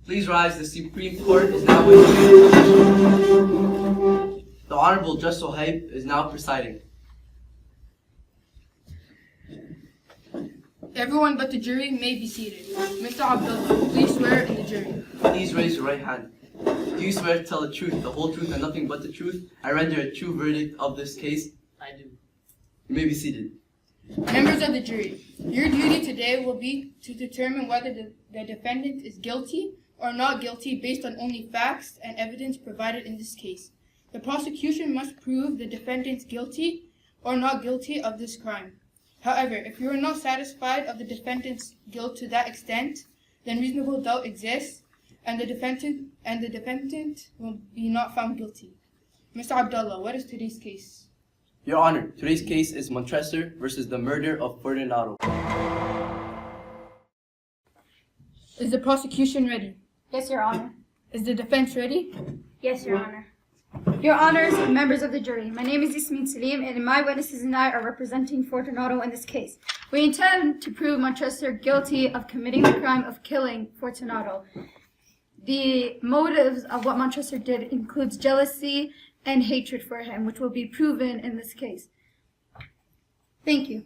Please rise. The Supreme Court is now in session. The Honorable Judge Sohaib is now presiding. Everyone but the jury may be seated. Mr. Abdullah, please swear in the jury. Please raise your right hand. Do you swear to tell the truth, the whole truth, and nothing but the truth, and render a true verdict of this case? I do. You may be seated. Members of the jury, your duty today will be to determine whether the defendant is guilty or not guilty based on only facts and evidence provided in this case. The prosecution must prove the defendant guilty or not guilty of this crime. However, if you are not satisfied of the defendant's guilt to that extent, then reasonable doubt exists, and the defendant will be not found guilty. Mr. Abdullah, what is today's case? Your Honor, today's case is Montressor versus the murder of Fortunato. Is the prosecution ready? Yes, Your Honor. Is the defense ready? Yes, Your Honor. Your Honors, members of the jury, my name is Yasmin Salim, and my witnesses and I are representing Fortunato in this case. We intend to prove Montressor guilty of committing the crime of killing Fortunato. The motives of what Montressor did includes jealousy and hatred for him, which will be proven in this case. Thank you.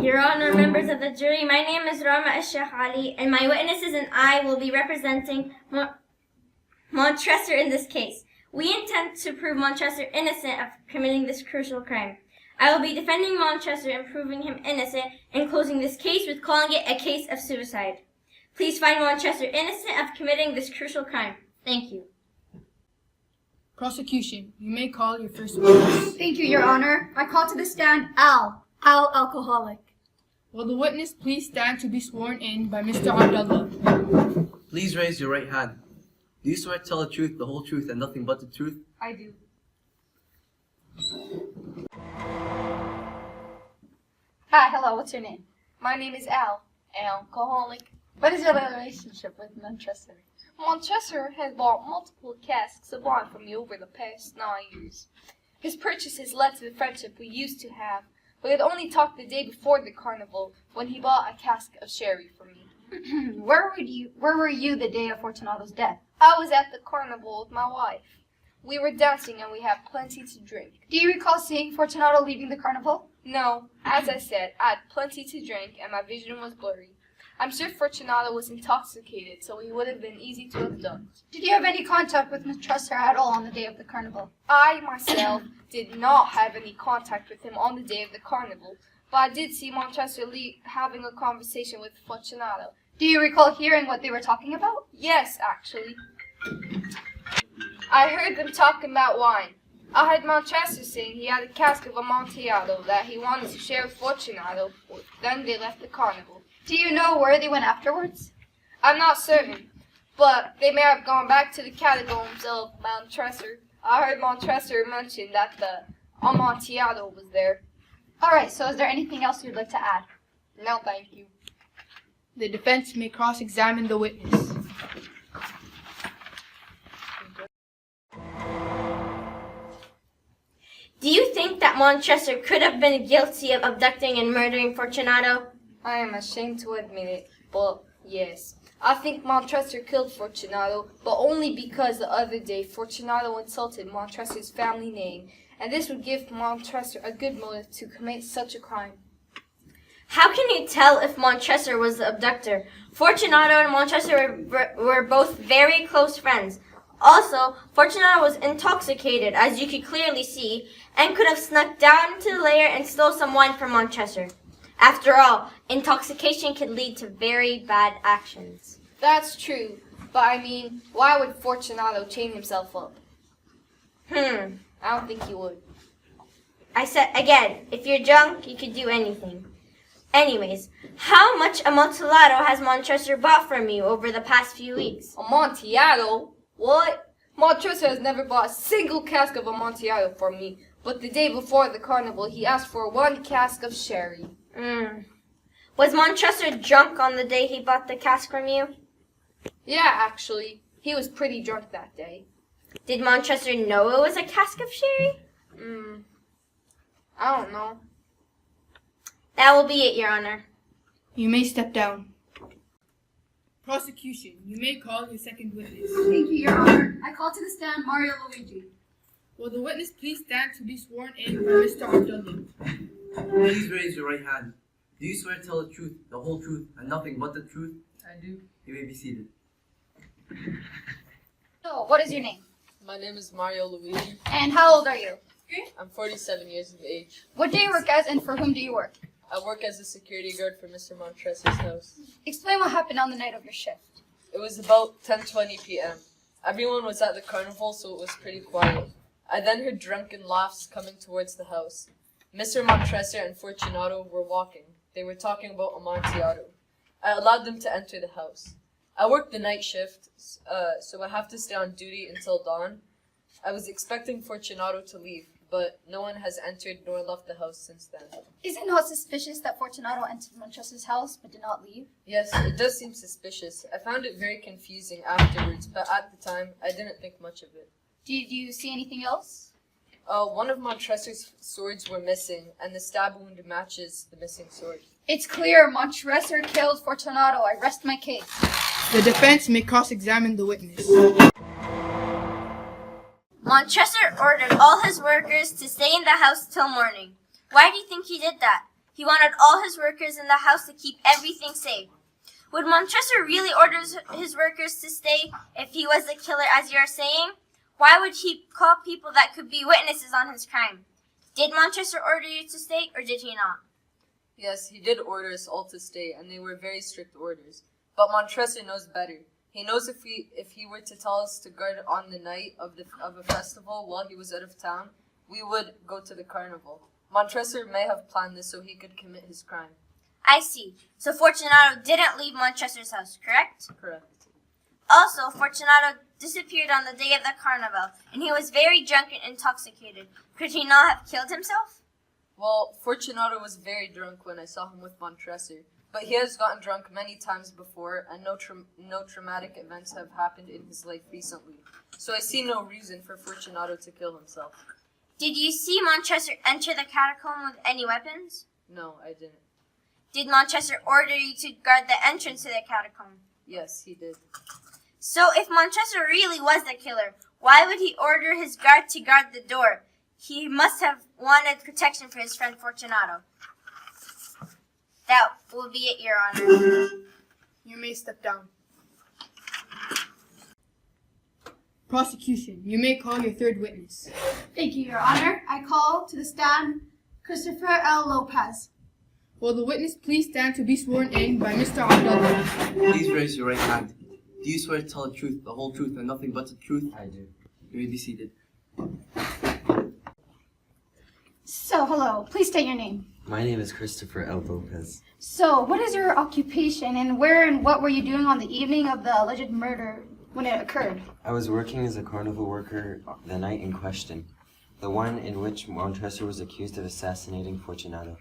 Your Honor, members of the jury, my name is Rama Al-Sheikh Ali, and my witnesses and I will be representing Montressor in this case. We intend to prove Montressor innocent of committing this crucial crime. I will be defending Montressor and proving him innocent and closing this case with calling it a case of suicide. Please find Montressor innocent of committing this crucial crime. Thank you. Prosecution, you may call your first witness. Thank you, Your Honor. I call to the stand Al Alcoholic. Will the witness please stand to be sworn in by Mr. Abdullah? Please raise your right hand. Do you swear to tell the truth, the whole truth, and nothing but the truth? I do. Hi, hello, what's your name? My name is Al, an alcoholic. What is your relationship with Montressor? Montressor has bought multiple casks of wine from me over the past 9 years. His purchases led to the friendship we used to have. We had only talked the day before the carnival when he bought a cask of sherry for me. Where were you the day of Fortunato's death? I was at the carnival with my wife. We were dancing and we had plenty to drink. Do you recall seeing Fortunato leaving the carnival? No, as I said, I had plenty to drink and my vision was blurry. I'm sure Fortunato was intoxicated, so he would have been easy to abduct. Did you have any contact with Montressor at all on the day of the carnival? I, myself, did not have any contact with him on the day of the carnival, but I did see Montressor having a conversation with Fortunato. Do you recall hearing what they were talking about? Yes, actually. I heard them talking about wine. I heard Montressor saying he had a cask of Amontillado that he wanted to share with Fortunato. Then they left the carnival. Do you know where they went afterwards? I'm not certain, but they may have gone back to the catacombs of Montressor. I heard Montressor mention that the Amontillado was there. All right, so is there anything else you'd like to add? No, thank you. The defense may cross-examine the witness. Do you think that Montressor could have been guilty of abducting and murdering Fortunato? I am ashamed to admit it, but yes. I think Montressor killed Fortunato, but only because the other day Fortunato insulted Montressor's family name, and this would give Montressor a good motive to commit such a crime. How can you tell if Montressor was the abductor? Fortunato and Montressor were both very close friends. Also, Fortunato was intoxicated, as you could clearly see, and could have snuck down into the lair and stole some wine from Montressor. After all, intoxication could lead to very bad actions. That's true, but I mean, why would Fortunato chain himself up? I don't think he would. I said again, if you're drunk, you could do anything. Anyways, how much Amontillado has Montressor bought from you over the past few weeks? Amontillado? What? Montressor has never bought a single cask of Amontillado for me, but the day before the carnival, he asked for 1 cask of sherry. Was Montressor drunk on the day he bought the cask from you? Yeah, actually. He was pretty drunk that day. Did Montressor know it was a cask of sherry? I don't know. That will be it, Your Honor. You may step down. Prosecution, you may call your second witness. Thank you, Your Honor. I call to the stand Mario Luigi. Will the witness please stand to be sworn in by Mr. Abdullah? Please raise your right hand. Do you swear to tell the truth, the whole truth, and nothing but the truth? I do. You may be seated. So, what is your name? My name is Mario Luigi. And how old are you? I'm 47 years of age. What do you work as and for whom do you work? I work as a security guard for Mr. Montresor's house. Explain what happened on the night of your shift. It was about 10:20 p.m. Everyone was at the carnival, so it was pretty quiet. I then heard drunken laughs coming towards the house. Mr. Montresor and Fortunato were walking. They were talking about Amontillado. I allowed them to enter the house. I work the night shift, so I have to stay on duty until dawn. I was expecting Fortunato to leave, but no one has entered nor left the house since then. Is it not suspicious that Fortunato entered Montresor's house but did not leave? Yes, it does seem suspicious. I found it very confusing afterwards, but at the time, I didn't think much of it. Did you see anything else? One of Montresor's swords were missing, and the stab wound matches the missing sword. It's clear Montresor killed Fortunato. I rest my case. The defense may cross-examine the witness. Montresor ordered all his workers to stay in the house till morning. Why do you think he did that? He wanted all his workers in the house to keep everything safe. Would Montresor really order his workers to stay if he was the killer, as you are saying? Why would he call people that could be witnesses on his crime? Did Montresor order you to stay, or did he not? Yes, he did order us all to stay, and they were very strict orders. But Montresor knows better. He knows if he were to tell us to guard on the night of a festival while he was out of town, we would go to the carnival. Montresor may have planned this so he could commit his crime. I see. So Fortunato didn't leave Montresor's house, correct? Correct. Also, Fortunato disappeared on the day of the carnival, and he was very drunk and intoxicated. Could he not have killed himself? Well, Fortunato was very drunk when I saw him with Montresor, but he has gotten drunk many times before, and no traumatic events have happened in his life recently. So I see no reason for Fortunato to kill himself. Did you see Montresor enter the catacomb with any weapons? No, I didn't. Did Montresor order you to guard the entrance to the catacomb? Yes, he did. So if Montresor really was the killer, why would he order his guard to guard the door? He must have wanted protection for his friend Fortunato. That will be it, Your Honor. You may step down. Prosecution, you may call your third witness. Thank you, Your Honor. I call to the stand Christopher L. Lopez. Will the witness please stand to be sworn in by Mr. Abdullah? Please raise your right hand. Do you swear to tell the truth, the whole truth, and nothing but the truth? I do. You may be seated. So, hello. Please state your name. My name is Christopher L. Lopez. So, what is your occupation, and where and what were you doing on the evening of the alleged murder when it occurred? I was working as a carnival worker the night in question, the one in which Montresor was accused of assassinating Fortunato.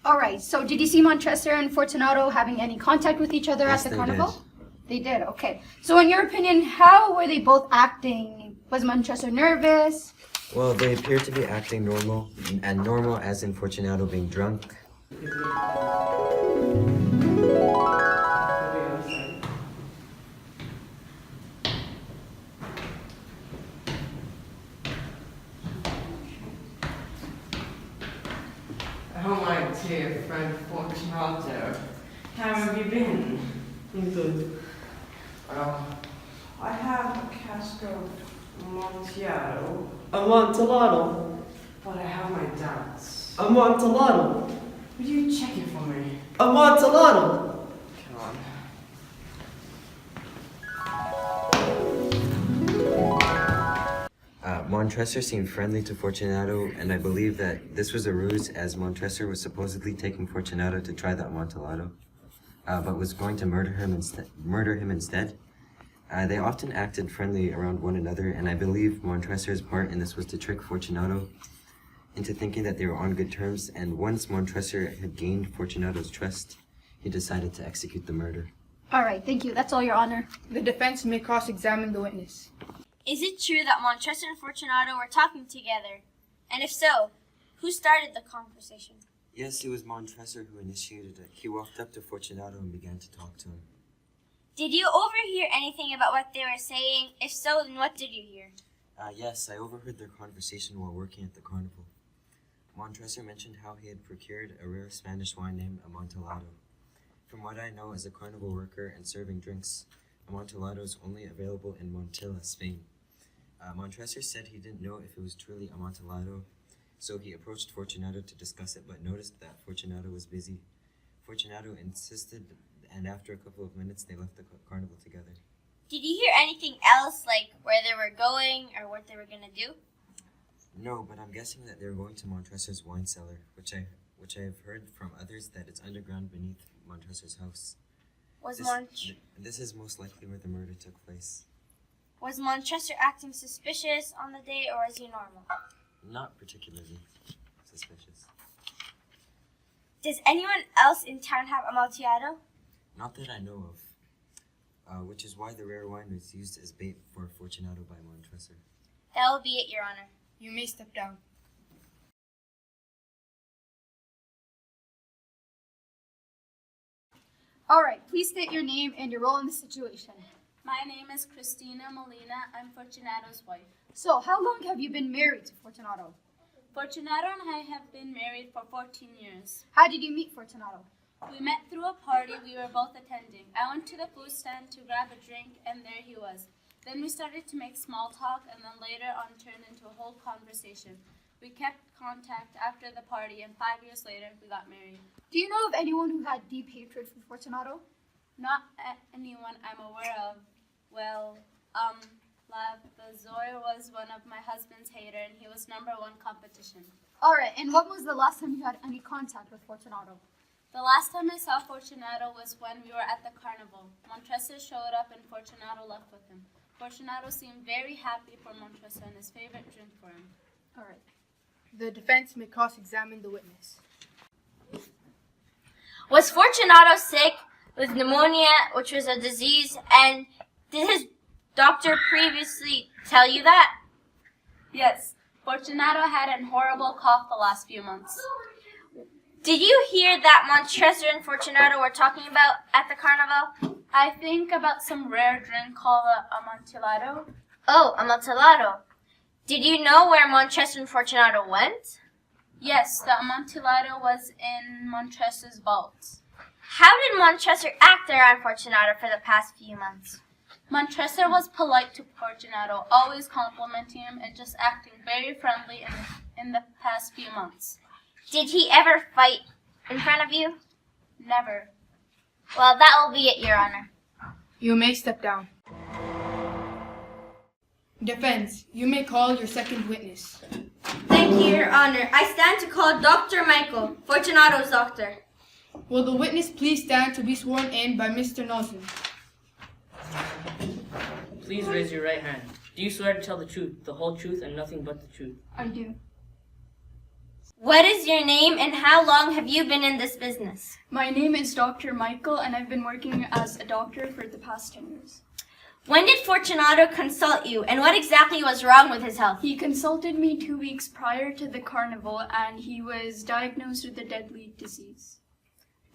All right. So, did you see Montresor and Fortunato having any contact with each other Yes, at the they carnival? did. They did. Okay. So, in your opinion, how were they both acting? Was Montresor nervous? Well, they appeared to be acting normal, and normal as in Fortunato being drunk. Oh, my dear friend Fortunato, how have you been? Good. Well, I have a cask of Amontillado, Amontillado. but I have my doubts. Amontillado. Would you check it for me? Amontillado. Come on. Montresor seemed friendly to Fortunato, and I believe that this was a ruse as Montresor was supposedly taking Fortunato to try the Amontillado, but was going to murder him instead. They often acted friendly around one another, and I believe Montresor's part in this was to trick Fortunato into thinking that they were on good terms, and once Montresor had gained Fortunato's trust, he decided to execute the murder. All right. Thank you. That's all, Your Honor. The defense may cross-examine the witness. Is it true that Montresor and Fortunato were talking together? And if so, who started the conversation? Yes, it was Montresor who initiated it. He walked up to Fortunato and began to talk to him. Did you overhear anything about what they were saying? If so, then what did you hear? Yes, I overheard their conversation while working at the carnival. Montresor mentioned how he had procured a rare Spanish wine named Amontillado. From what I know as a carnival worker and serving drinks, Amontillado is only available in Montilla, Spain. Montresor said he didn't know if it was truly Amontillado, so he approached Fortunato to discuss it, but noticed that Fortunato was busy. Fortunato insisted, and after a couple of minutes, they left the carnival together. Did you hear anything else, like where they were going or what they were going to do? No, but I'm guessing that they're going to Montresor's wine cellar, which I have heard from others that it's underground beneath Montresor's house. This is most likely where the murder took place. Was Montresor acting suspicious on the day, or was he normal? Not particularly suspicious. Does anyone else in town have Amontillado? Not that I know of, which is why the rare wine was used as bait for Fortunato by Montresor. That will be it, Your Honor. You may step down. All right, please state your name and your role in the situation. My name is Christina Molina. I'm Fortunato's wife. So, how long have you been married to Fortunato? Fortunato and I have been married for 14 years. How did you meet Fortunato? We met through a party we were both attending. I went to the food stand to grab a drink, and there he was. Then we started to make small talk, and then later on turned into a whole conversation. We kept contact after the party, and 5 years later, we got married. Do you know of anyone who had deep hatred for Fortunato? Not anyone I'm aware of. Well, Lavazor was one of my husband's hater, and he was #1 competition. All right, and when was the last time you had any contact with Fortunato? The last time I saw Fortunato was when we were at the carnival. Montresor showed up and Fortunato left with him. Fortunato seemed very happy for Montresor and his favorite drink for him. All right. The defense may cross-examine the witness. Was Fortunato sick with pneumonia, which was a disease, and did his doctor previously tell you that? Yes, Fortunato had a horrible cough the last few months. Did you hear that Montresor and Fortunato were talking about at the carnival? I think about some rare drink called Amontillado. Oh, Amontillado. Did you know where Montresor and Fortunato went? Yes, the Amontillado was in Montresor's vault. How did Montresor act around Fortunato for the past few months? Montresor was polite to Fortunato, always complimenting him and just acting very friendly in the past few months. Did he ever fight in front of you? Never. Well, that will be it, Your Honor. You may step down. Defense, you may call your second witness. Thank you, Your Honor. I stand to call Dr. Michael, Fortunato's doctor. Will the witness please stand to be sworn in by Mr. Nelson? Please raise your right hand. Do you swear to tell the truth, the whole truth, and nothing but the truth? I do. What is your name and how long have you been in this business? My name is Dr. Michael and I've been working as a doctor for the past 10 years. When did Fortunato consult you and what exactly was wrong with his health? He consulted me 2 weeks prior to the carnival and he was diagnosed with a deadly disease.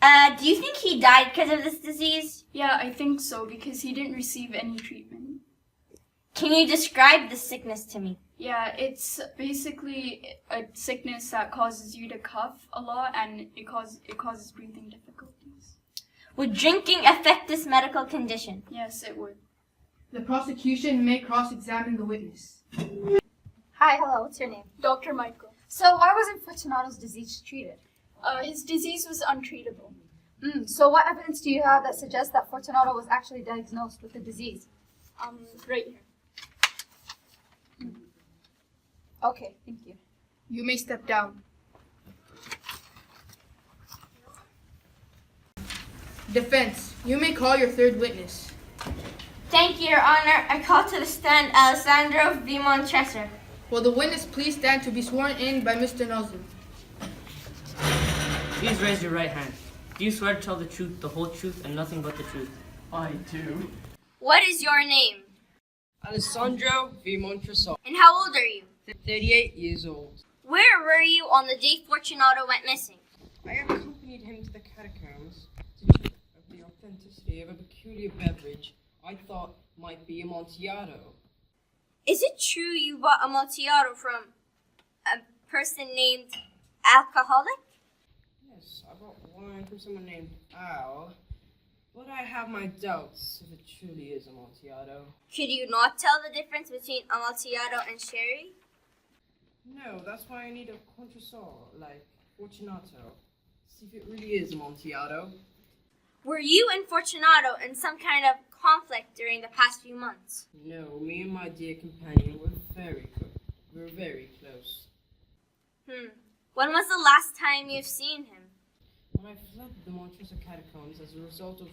Do you think he died because of this disease? Yeah, I think so because he didn't receive any treatment. Can you describe the sickness to me? Yeah, it's basically a sickness that causes you to cough a lot and it causes breathing difficulties. Would drinking affect this medical condition? Yes, it would. The prosecution may cross-examine the witness. Hi, hello, what's your name? Dr. Michael. So why wasn't Fortunato's disease treated? His disease was untreatable. So what evidence do you have that suggests that Fortunato was actually diagnosed with the disease? Right here. Okay, thank you. You may step down. Defense, you may call your third witness. Thank you, Your Honor. I call to the stand Alessandro V. Montresor. Will the witness please stand to be sworn in by Mr. Nelson? Please raise your right hand. Do you swear to tell the truth, the whole truth, and nothing but the truth? I do. What is your name? Alessandro V. Montresor, And how old are you? 38 years old. Where were you on the day Fortunato went missing? I accompanied him to the catacombs to check of the authenticity possibility of a peculiar beverage I thought might be Amontillado. Is it true you bought Amontillado from a person named Alcoholic? Yes, I bought wine from someone named Al, but I have my doubts if it truly is Amontillado. Could you not tell the difference between Amontillado and sherry? No, that's why I need a Contresol, like Fortunato. See if it really is Amontillado. Were you and Fortunato in some kind of conflict during the past few months? No, me and my dear companion were very close. When was the last time you've seen him? When I fled the Montresor catacombs as a result of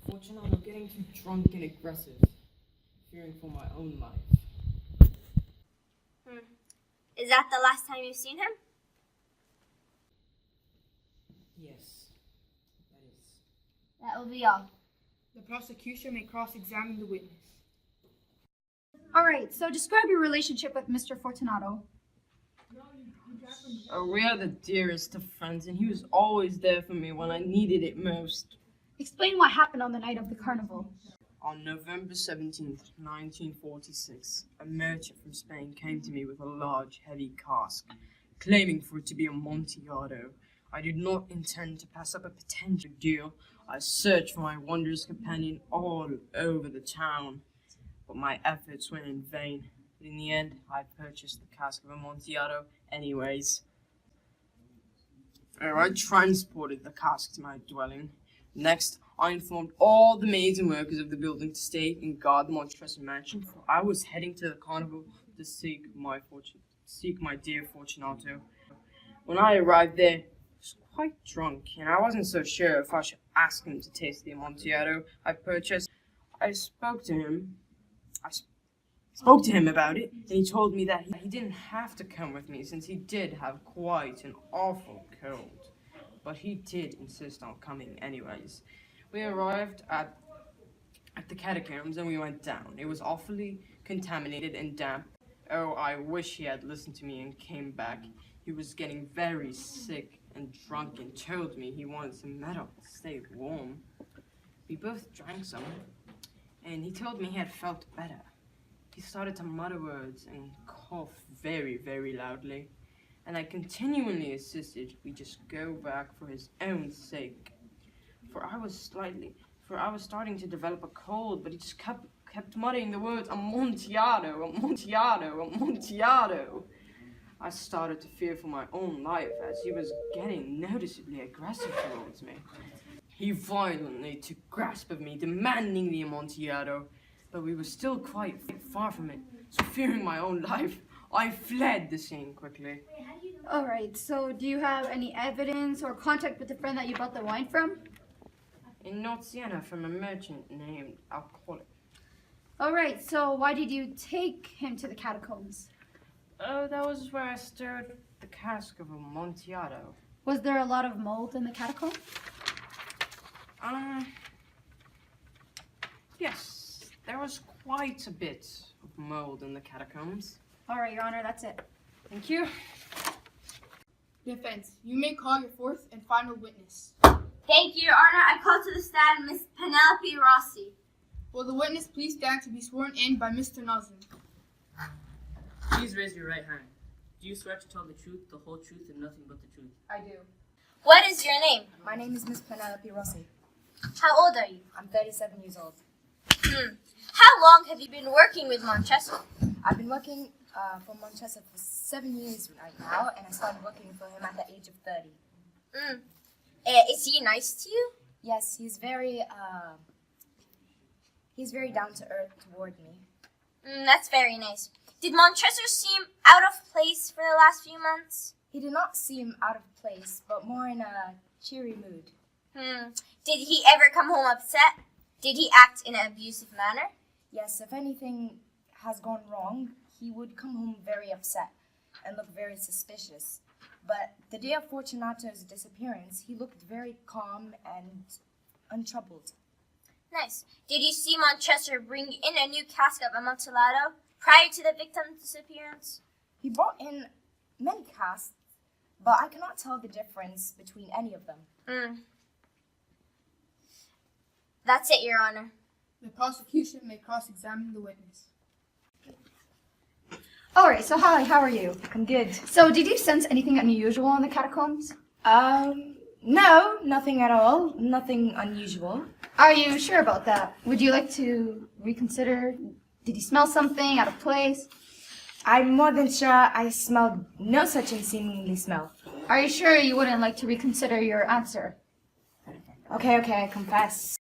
Fortunato getting too drunk and aggressive, fearing for my own life. Is that the last time you've seen him? Yes, that is. That will be all. The prosecution may cross-examine the witness. All right, so describe your relationship with Mr. Fortunato. We are the dearest of friends, and he was always there for me when I needed it most. Explain what happened on the night of the carnival. On November 17th, 1946, a merchant from Spain came to me with a large, heavy cask, claiming for it to be Amontillado. I did not intend to pass up a potential deal. I searched for my wondrous companion all over the town, but my efforts went in vain. But in the end, I purchased the cask of Amontillado anyways. I transported the cask to my dwelling. Next, I informed all the maids and workers of the building to stay and guard the Montresor mansion, for I was heading to the carnival to seek my dear Fortunato. When I arrived there, I was quite drunk, and I wasn't so sure if I should ask him to taste the Amontillado I purchased. I spoke to him about it, and he told me that he didn't have to come with me since he did have quite an awful cold. But he did insist on coming anyways. We arrived at the catacombs and we went down. It was awfully contaminated and damp. Oh, I wish he had listened to me and came back. He was getting very sick and drunk and told me he wanted some metal to stay warm. We both drank some, and he told me he had felt better. He started to mutter words and cough very, very loudly, and I continually insisted we just go back for his own sake. For I was starting to develop a cold, but he just kept muttering the words Amontillado, Amontillado, Amontillado. I started to fear for my own life as he was getting noticeably aggressive towards me. He violently took grasp of me, demanding the Amontillado, but we were still quite far from it, so fearing my own life, I fled the scene quickly. All right, so do you have any evidence or contact with the friend that you bought the wine from? In North Siena, from a merchant named Alcoholic. All right, so why did you take him to the catacombs? Oh, that was where I stirred the cask of Amontillado. Was there a lot of mold in the catacomb? Yes, there was quite a bit of mold in the catacombs. All right, Your Honor, that's it. Thank you. Defense, you may call your fourth and final witness. Thank you, Your Honor. I call to the stand Miss Penelope Rossi. Will the witness please stand to be sworn in by Mr. Nazim? Please raise your right hand. Do you swear to tell the truth, the whole truth, and nothing but the truth? I do. What is your name? My name is Miss Penelope Rossi. How old are you? I'm 37 years old. How long have you been working with Montresor? I've been working for Montresor for 7 years right now, and I started working for him at the age of 30. Is he nice to you? Yes, he's very down to earth toward me. That's very nice. Did Montresor seem out of place for the last few months? He did not seem out of place, but more in a cheery mood. Did he ever come home upset? Did he act in an abusive manner? Yes, if anything has gone wrong, he would come home very upset and look very suspicious. But the day of Fortunato's disappearance, he looked very calm and untroubled. Nice. Did you see Montresor bring in a new cask of Amontillado prior to the victim's disappearance? He brought in many casks, but I cannot tell the difference between any of them. That's it, Your Honor. The prosecution may cross-examine the witness. Alright, so hi, how are you? I'm good. So, did you sense anything unusual in the catacombs? No, nothing at all. Nothing unusual. Are you sure about that? Would you like to reconsider? Did you smell something out of place? I'm more than sure I smelled no such unseemly smell. Are you sure you wouldn't like to reconsider your answer? Okay, I confess.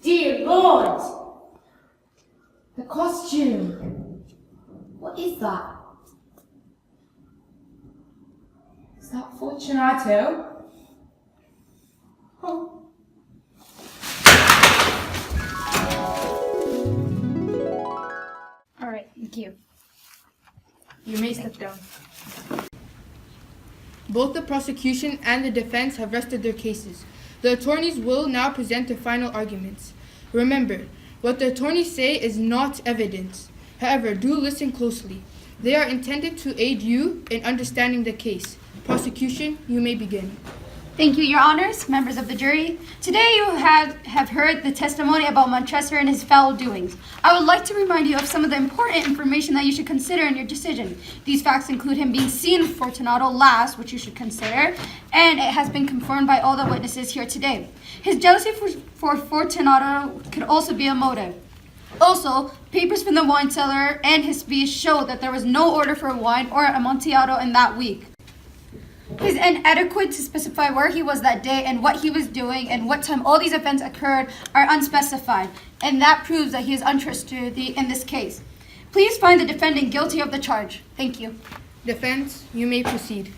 Dear Lord! The costume! What is that? Is that Fortunato? Oh. Alright, thank you. You may step down. Both the prosecution and the defense have rested their cases. The attorneys will now present their final arguments. Remember, what the attorneys say is not evidence. However, do listen closely. They are intended to aid you in understanding the case. Prosecution, you may begin. Thank you, Your Honors, members of the jury. Today you have heard the testimony about Montressor and his foul doings. I would like to remind you of some of the important information that you should consider in your decision. These facts include him being seen with Fortunato last, which you should consider, and it has been confirmed by all the witnesses here today. His jealousy for Fortunato could also be a motive. Also, papers from the wine cellar and his speech show that there was no order for wine or Amontillado in that week. His inadequate to specify where he was that day and what he was doing and what time all these events occurred are unspecified, and that proves that he is untrustworthy in this case. Please find the defendant guilty of the charge. Thank you. Defense, you may proceed.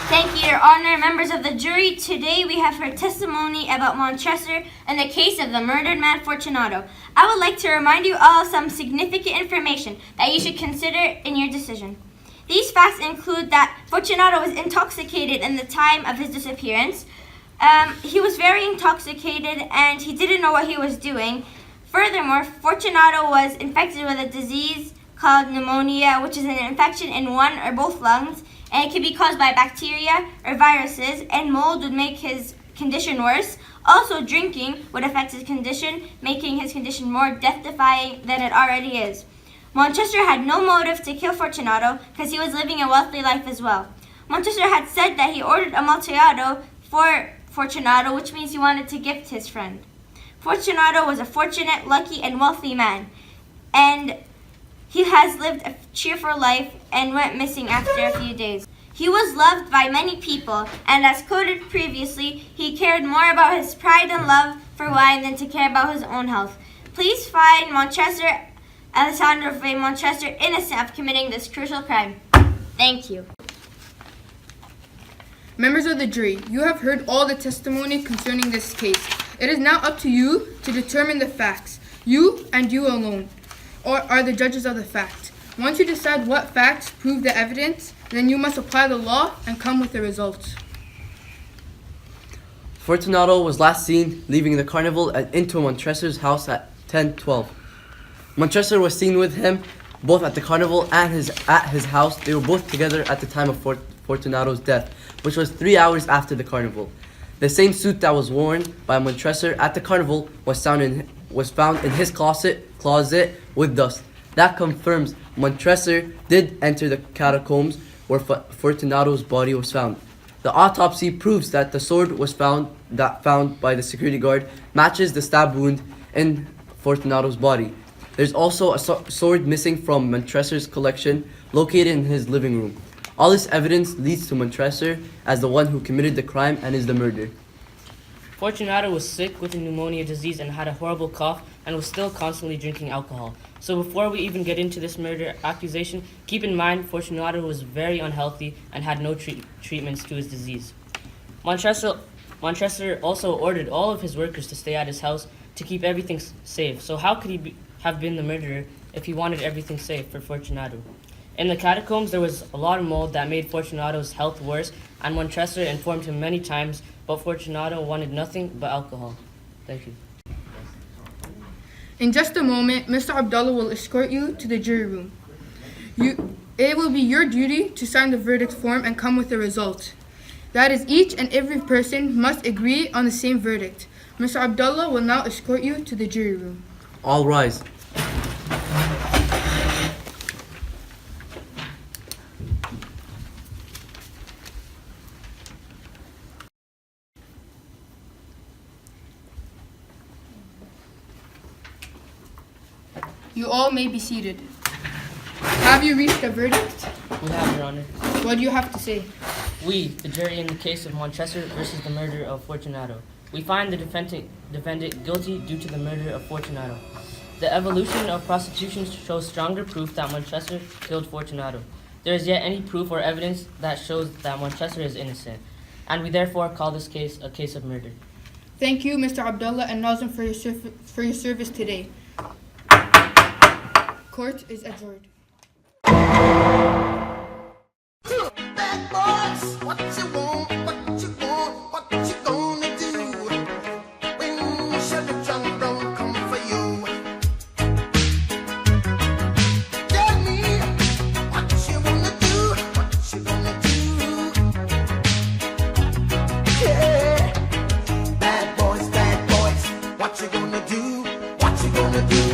Thank you, Your Honor. Members of the jury, today we have heard testimony about Montressor and the case of the murdered man Fortunato. I would like to remind you all of some significant information that you should consider in your decision. These facts include that Fortunato was intoxicated in the time of his disappearance. He was very intoxicated and he didn't know what he was doing. Furthermore, Fortunato was infected with a disease called pneumonia, which is an infection in one or both lungs, and it can be caused by bacteria or viruses, and mold would make his condition worse. Also, drinking would affect his condition, making his condition more death-defying than it already is. Montressor had no motive to kill Fortunato because he was living a wealthy life as well. Montressor had said that he ordered Amontillado for Fortunato, which means he wanted to gift his friend. Fortunato was a fortunate, lucky, and wealthy man, and he has lived a cheerful life and went missing after a few days. He was loved by many people, and as quoted previously, he cared more about his pride and love for wine than to care about his own health. Please find Montressor, Alessandro F. Montressor, innocent of committing this crucial crime. Thank you. Members of the jury, you have heard all the testimony concerning this case. It is now up to you to determine the facts. You and you alone are the judges of the fact. Once you decide what facts prove the evidence, then you must apply the law and come with the results. Fortunato was last seen leaving the carnival and into Montressor's house at 10:12. Montressor was seen with him both at the carnival and at his house. They were both together at the time of Fortunato's death, which was 3 hours after the carnival. The same suit that was worn by Montressor at the carnival was found in his closet with dust. That confirms Montressor did enter the catacombs where Fortunato's body was found. The autopsy proves that the sword was found by the security guard matches the stab wound in Fortunato's body. There's also a sword missing from Montressor's collection located in his living room. All this evidence leads to Montressor as the one who committed the crime and is the murderer. Fortunato was sick with a pneumonia disease and had a horrible cough and was still constantly drinking alcohol. So before we even get into this murder accusation, keep in mind Fortunato was very unhealthy and had no treatments to his disease. Montressor also ordered all of his workers to stay at his house to keep everything safe. So how could he have been the murderer if he wanted everything safe for Fortunato? In the catacombs, there was a lot of mold that made Fortunato's health worse, and Montressor informed him many times, but Fortunato wanted nothing but alcohol. Thank you. In just a moment, Mr. Abdullah will escort you to the jury room. It will be your duty to sign the verdict form and come with the result. That is, each and every person must agree on the same verdict. Mr. Abdullah will now escort you to the jury room. All rise. You all may be seated. Have you reached a verdict? We have, Your Honor. What do you have to say? We, the jury in the case of Montressor versus the murder of Fortunato, we find the defendant guilty due to the murder of Fortunato. The evolution of prosecution shows stronger proof that Montressor killed Fortunato. There is yet any proof or evidence that shows that Montressor is innocent, and we therefore call this case a case of murder. Thank you, Mr. Abdullah and Nazim, for your service today. Court is adjourned. Bad boys, what you want, what you want, what you gonna do when Chevy John don't come for you? Tell me what you wanna do, what you gonna do? Yeah, bad boys, what you gonna do, what you gonna do?